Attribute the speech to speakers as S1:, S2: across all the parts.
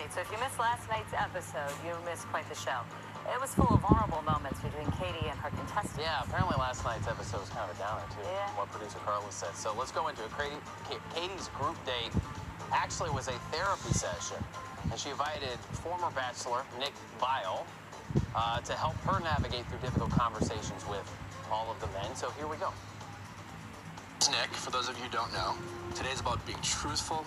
S1: right, so if you missed last night's episode, you missed quite the show. It was full of vulnerable moments between Katie and her contestants.
S2: Yeah, apparently last night's episode was kind of a downer, too, from what producer Carlos said. So let's go into it. Katie's group date actually was a therapy session, and she invited former Bachelor Nick Viall to help her navigate through difficult conversations with all of the men. So here we go.
S3: It's Nick, for those of you who don't know. Today's about being truthful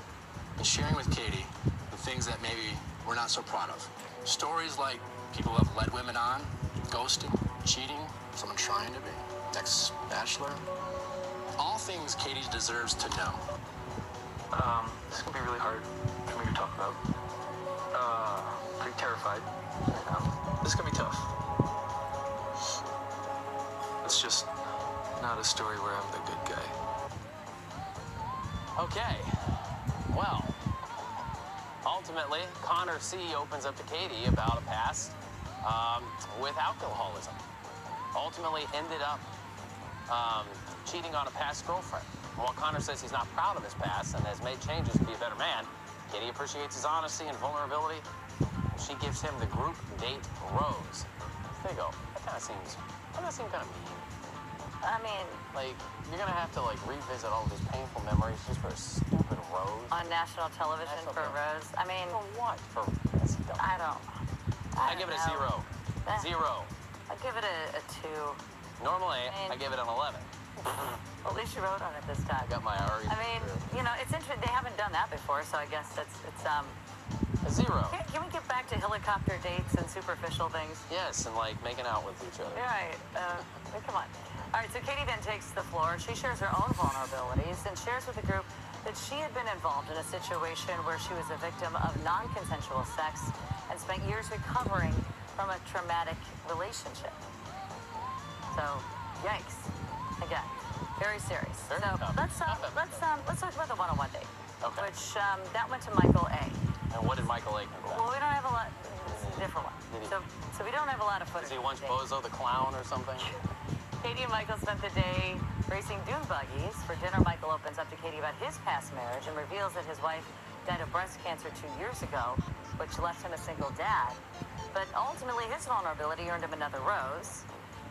S3: and sharing with Katie the things that maybe we're not so proud of. Stories like people who have led women on, ghosting, cheating, someone trying to be, ex-bachelor. All things Katie deserves to know.
S4: This is gonna be really hard for me to talk about. Pretty terrified. This is gonna be tough. It's just not a story where I'm the good guy.
S2: Okay, well, ultimately, Connor C. opens up to Katie about a past with alcoholism. Ultimately ended up cheating on a past girlfriend. While Connor says he's not proud of his past and has made changes to be a better man, Katie appreciates his honesty and vulnerability. She gives him the group date rose. There you go. That kind of seems kind of mean.
S1: I mean,
S2: like, you're gonna have to like revisit all these painful memories just for a stupid rose
S1: on national television for a rose. I mean,
S2: for what?
S1: I don't.
S2: I give it a 0. 0.
S1: I give it a 2.
S2: Normally, I give it an 11.
S1: Well, at least you wrote on it this time.
S2: I got my RE.
S1: I mean, you know, it's interesting. They haven't done that before, so I guess it's
S2: a 0.
S1: Can we get back to helicopter dates and superficial things?
S2: Yes, and like making out with each other.
S1: Right. Come on. All right, so Katie then takes the floor. She shares her own vulnerabilities and shares with the group that she had been involved in a situation where she was a victim of non-consensual sex and spent years recovering from a traumatic relationship. So, yikes. Again, very serious.
S2: Very
S1: so
S2: tough.
S1: let's talk about the one-on-one date.
S2: Okay.
S1: Which that went to Michael A.
S2: And what did Michael A conclude?
S1: Well, we don't have a lot. It's a different one. So we don't have a lot of footage.
S2: Is he once Bozo the Clown or something?
S1: Katie and Michael spent the day racing dune buggies. For dinner, Michael opens up to Katie about his past marriage and reveals that his wife died of breast cancer 2 years ago, which left him a single dad. But ultimately, his vulnerability earned him another rose.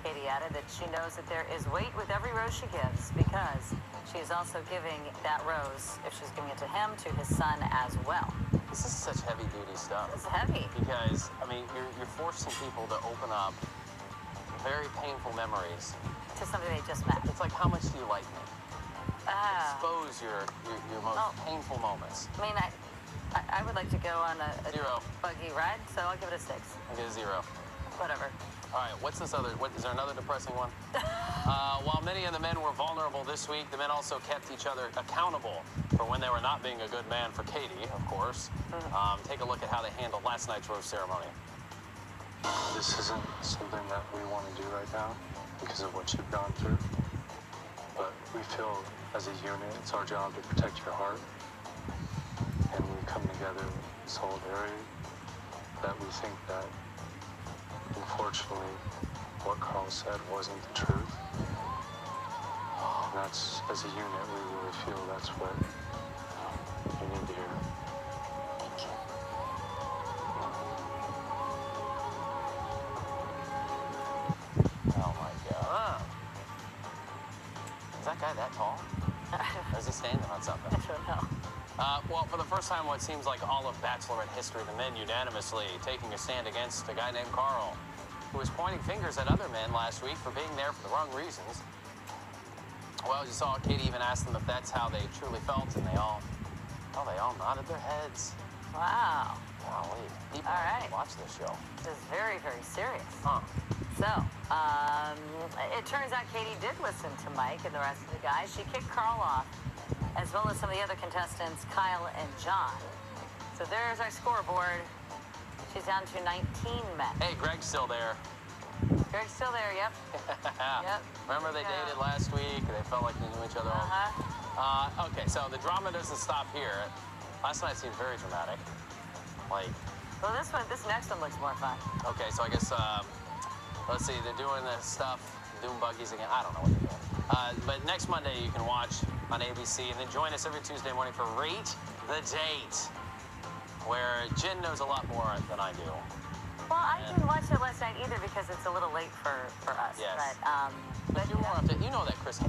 S1: Katie added that she knows that there is weight with every rose she gives because she is also giving that rose, if she's giving it to him, to his son as well.
S2: This is such heavy-duty stuff.
S1: It's heavy.
S2: Because, I mean, you're forcing people to open up very painful memories.
S1: To somebody they just met.
S2: It's like, how much do you like me? Expose your most painful moments.
S1: I mean, I would like to go on a
S2: 0.
S1: buggy ride, so I'll give it a 6.
S2: I give it a 0.
S1: Whatever.
S2: All right, what's this other, is there another depressing one? While many of the men were vulnerable this week, the men also kept each other accountable for when they were not being a good man for Katie, of course. Take a look at how they handled last night's rose ceremony.
S5: This isn't something that we want to do right now because of what you've gone through. But we feel as a unit, it's our job to protect your heart. And we come together in solidarity that we think that, unfortunately, what Carl said wasn't the truth. And that's, as a unit, we really feel that's what you need to hear.
S2: Oh my God. Is that guy that tall? Or is he standing on something?
S1: I don't know.
S2: Well, for the first time in what seems like all of Bachelorette history, the men unanimously taking a stand against a guy named Carl, who was pointing fingers at other men last week for being there for the wrong reasons. Well, you saw Katie even asked them if that's how they truly felt, and they all nodded their heads.
S1: Wow.
S2: Golly. People
S1: All right.
S2: watch this show.
S1: This is very, very serious.
S2: Huh.
S1: So, it turns out Katie did listen to Mike and the rest of the guys. She kicked Carl off, as well as some of the other contestants, Kyle and John. So there's our scoreboard. She's down to 19 men.
S2: Hey, Greg's still there.
S1: Greg's still there, yep. Yep.
S2: Remember they dated last week? They felt like they knew each other. Okay, so the drama doesn't stop here. Last night seemed very dramatic. Like,
S1: well, this next one looks more fun.
S2: Okay, so I guess, let's see, they're doing this stuff, doing buggies again. I don't know what they're doing. But next Monday you can watch on ABC, and then join us every Tuesday morning for Rate the Date, where right, Jen knows a lot more than I do.
S1: Well, I didn't watch it last night either because it's a little late for us.
S2: Yes.
S1: But
S2: You will have to, you know that Chris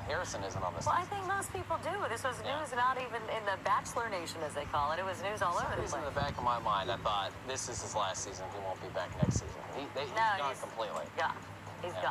S2: Harrison isn't on this.
S1: well, I think most people do. This was news not even in the Bachelor Nation, as they call it. It was news all over the place.
S2: In the back of my mind, I thought this is his last season. He won't be back next season. He's gone completely.
S1: Yeah, he's gone.